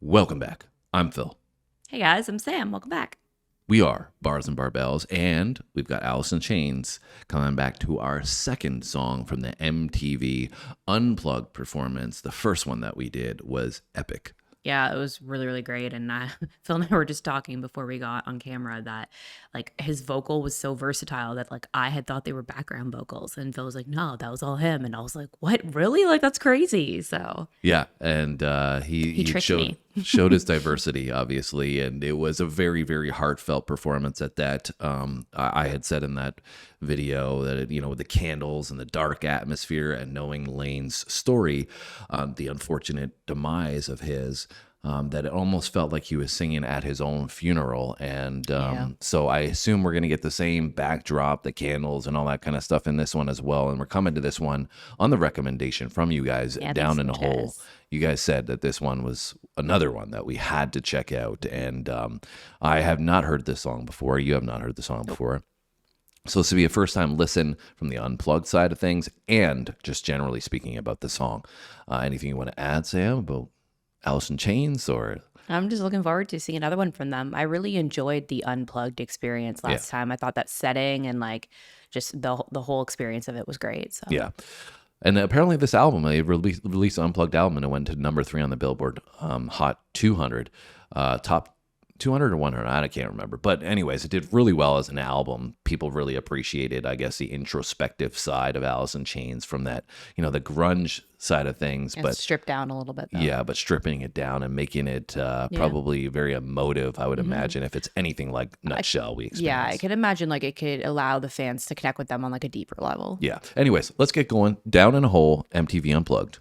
Welcome back. I'm Phil. Hey guys, I'm Sam. Welcome back. We are Bars and Barbells, and we've got Alice in Chains coming back to our second song from the MTV Unplugged performance. The first one that we did was epic. Yeah, it was really, really great. And Phil and I were just talking before we got on camera that like his vocal was so versatile that like I had thought they were background vocals. And Phil was like, no, that was all him. And I was like, what? Really? Like, that's crazy. So Yeah, and he tricked showed me. showed his diversity, obviously, and it was a very, very heartfelt performance at that. I had said in that video that, with the candles and the dark atmosphere and knowing Layne's story, the unfortunate demise of his, that it almost felt like he was singing at his own funeral. And so I assume we're going to get the same backdrop, the candles and all that kind of stuff in this one as well. And we're coming to this one on the recommendation from you guys down in the hole. You guys said that this one was another one that we had to check out. And I have not heard this song before. You have not heard the song before. So this will be a first time listen from the Unplugged side of things and just generally speaking about the song. Anything you want to add, Sam, about Alice in Chains? Or I'm just looking forward to seeing another one from them. I really enjoyed the Unplugged experience last time. I thought that setting and like just the whole experience of it was great. So yeah. And apparently this album, they released an Unplugged album and it went to number 3 on the Billboard Hot 200, top 200 or 100, I can't remember. But anyways, it did really well as an album. People really appreciated, I guess, the introspective side of Alice in Chains from that, the grunge side of things. and But stripped down a little bit though. yeah, but stripping it down and making it probably very emotive, I would imagine, if it's anything like Nutshell we experienced. Yeah, I could imagine like it could allow the fans to connect with them on like a deeper level. Yeah. Anyways, let's get going. Down in a Hole, MTV Unplugged.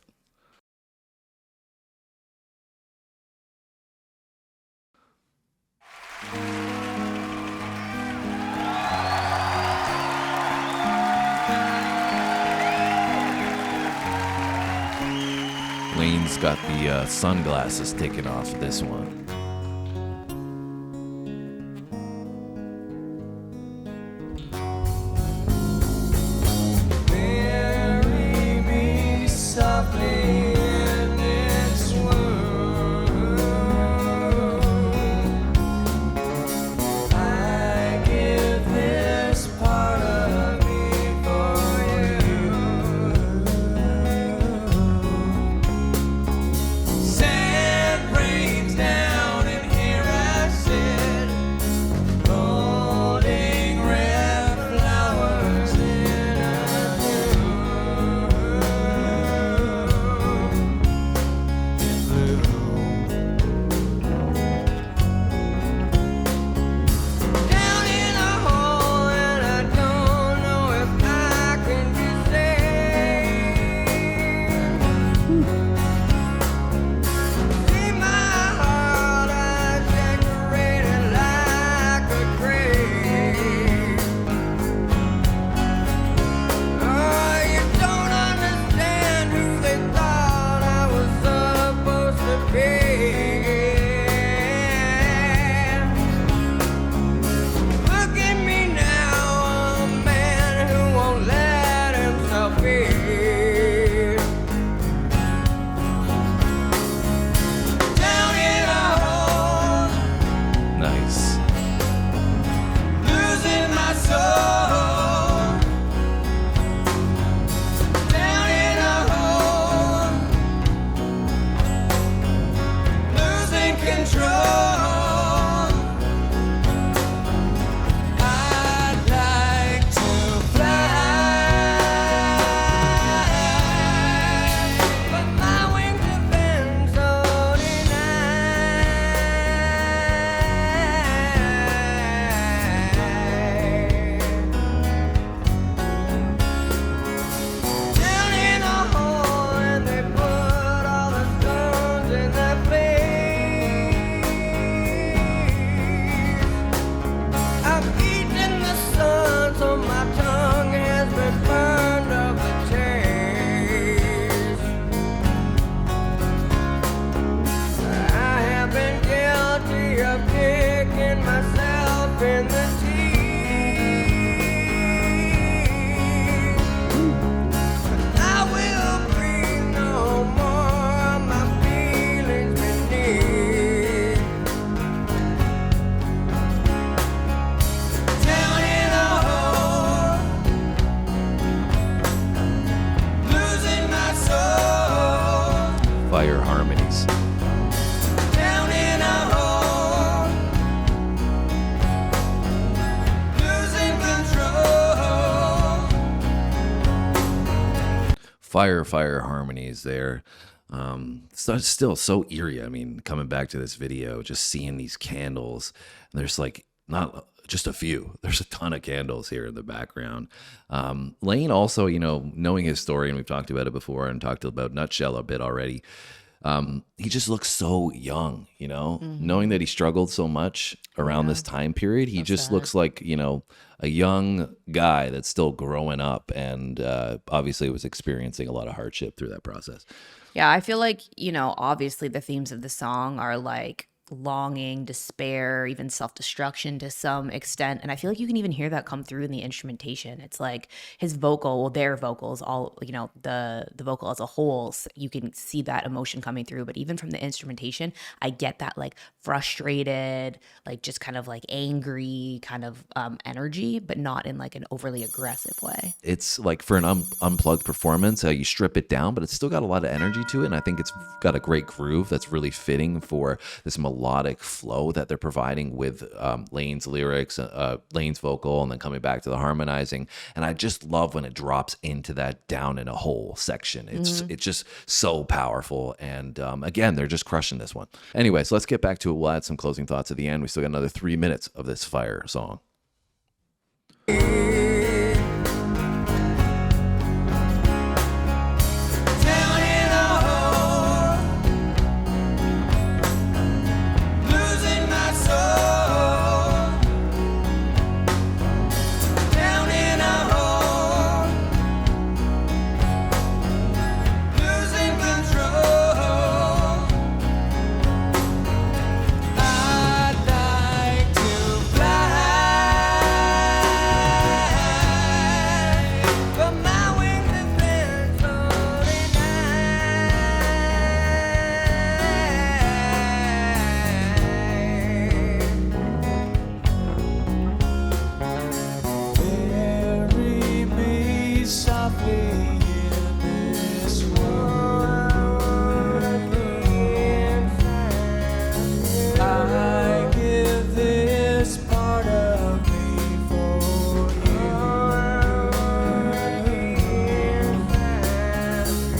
Layne's got the sunglasses taken off this one. Bury me softly in this world. I give this part of me for you. Sand rains down. harmonies. Down in a hole, losing control. Fire harmonies there. So it's still so eerie. I mean, coming back to this video, just seeing these candles, and there's like not just a few, there's a ton of candles here in the background. Layne also, you know, knowing his story, and we've talked about it before and talked about Nutshell a bit already. He just looks so young, you know, knowing that he struggled so much around this time period. He just looks like, you know, a young guy that's still growing up, and obviously was experiencing a lot of hardship through that process. Yeah, I feel like, you know, obviously the themes of the song are like longing, despair, even self-destruction to some extent. And I feel like you can even hear that come through in the instrumentation. It's like his vocal, well, their vocals, all, you know, the vocal as a whole, you can see that emotion coming through. But even from the instrumentation, I get that like frustrated, like just kind of like angry kind of energy, but not in like an overly aggressive way. It's like for an unplugged performance, you strip it down, but it's still got a lot of energy to it. And I think it's got a great groove that's really fitting for this melodic flow that they're providing with Layne's lyrics, Layne's vocal, and then coming back to the harmonizing. And I just love when it drops into that down in a hole section. It's just so powerful. And again, they're just crushing this one. Anyway, so let's get back to it. We'll add some closing thoughts at the end. We still got another 3 minutes of this fire song. Down in a hole, losing my soul. Down in a hole, losing control. I'd like to fly, but my wings have been floating high. Bury me softly in this world again. I give this part of me for you.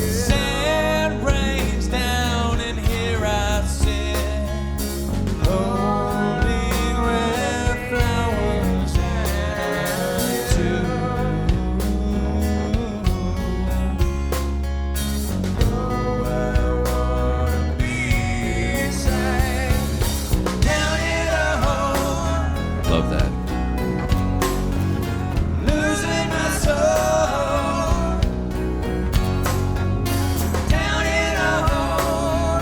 Sand rains down, and here I sit, holding red flowers too. Oh, I wanna be safe down in a hole, Love that. losing my soul. Down in a hole,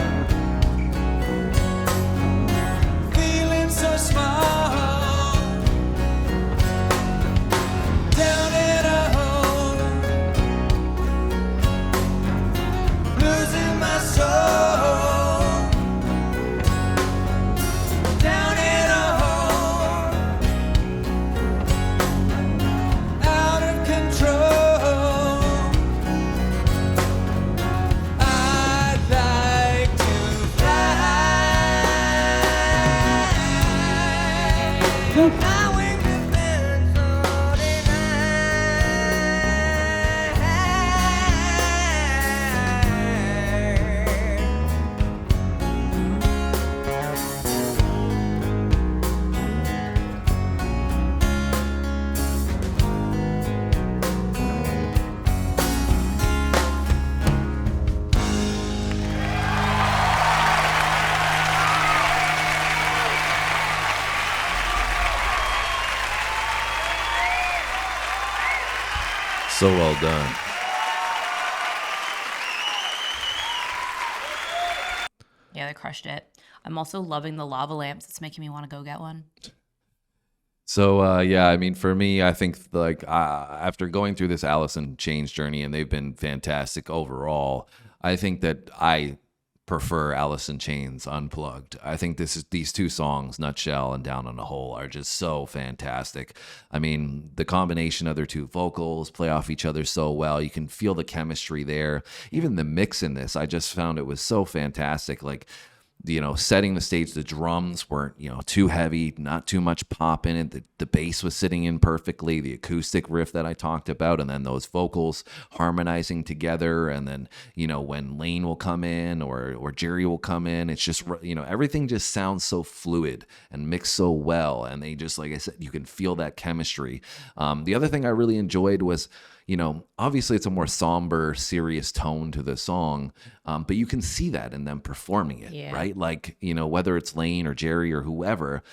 feeling so small. Down in a hole, losing my soul. Down in a hole, out of control. I'd like to fly. My wings have been floating So well done. Yeah, they crushed it. I'm also loving the lava lamps. It's making me want to go get one. So yeah, I mean, for me, I think like after going through this Alice in Chains journey, and they've been fantastic overall, I think that I prefer Alice in Chains Unplugged. I think these two songs, Nutshell and Down on a Hole, are just so fantastic. I mean, the combination of their two vocals play off each other so well. You can feel the chemistry there. Even the mix in this, I just found it was so fantastic. Like, setting the stage, the drums weren't, too heavy, not too much pop in it. The bass was sitting in perfectly, the acoustic riff that I talked about, and then those vocals harmonizing together. And then, when Layne will come in or Jerry will come in, it's just, everything just sounds so fluid and mixed so well. And they just, like I said, you can feel that chemistry. The other thing I really enjoyed was, obviously it's a more somber, serious tone to the song, but you can see that in them performing it, right? Like, whether it's Layne or Jerry or whoever,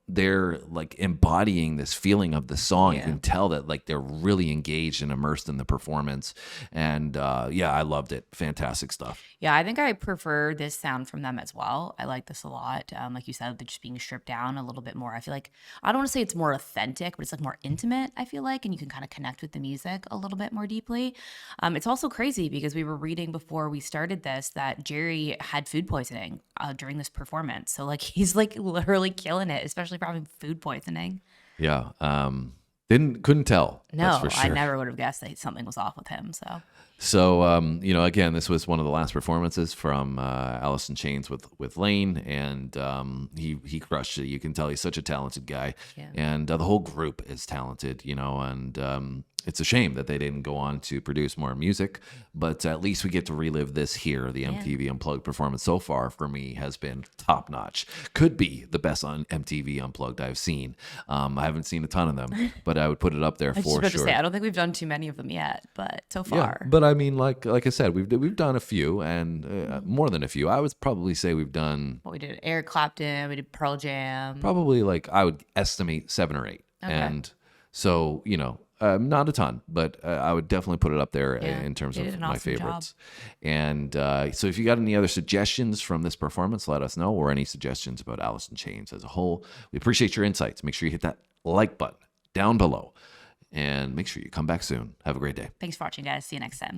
they're like embodying this feeling of the song. You can tell that like they're really engaged and immersed in the performance. And I loved it. Fantastic stuff. Yeah, I think I prefer this sound from them as well. I like this a lot. Like you said, they're just being stripped down a little bit more. I feel like, I don't want to say it's more authentic, but it's like more intimate, I feel like, and you can kind of connect with the music a little bit more deeply. It's also crazy because we were reading before we started this that Jerry had food poisoning during this performance. So like he's like literally killing it, especially for having food poisoning. Yeah. Couldn't tell. No, that's for sure. I never would have guessed that something was off with him. So, again, this was one of the last performances from Alice in Chains with Layne, and he crushed it. You can tell he's such a talented guy, and the whole group is talented, and it's a shame that they didn't go on to produce more music, but at least we get to relive this here. The MTV Unplugged performance so far for me has been top notch. Could be the best on MTV Unplugged I've seen. I haven't seen a ton of them, but I would put it up there for sure. To say, I don't think we've done too many of them yet, but so far. Yeah, but I mean, like I said, we've done a few, and more than a few. I would probably say we've done. Well, we did Eric Clapton, we did Pearl Jam. Probably I would estimate 7 or 8, and so not a ton, but I would definitely put it up there in terms of my favorites. Job. And so if you got any other suggestions from this performance, let us know, or any suggestions about Alice in Chains as a whole. We appreciate your insights. Make sure you hit that like button down below, and make sure you come back soon. Have a great day. Thanks for watching, guys. See you next time.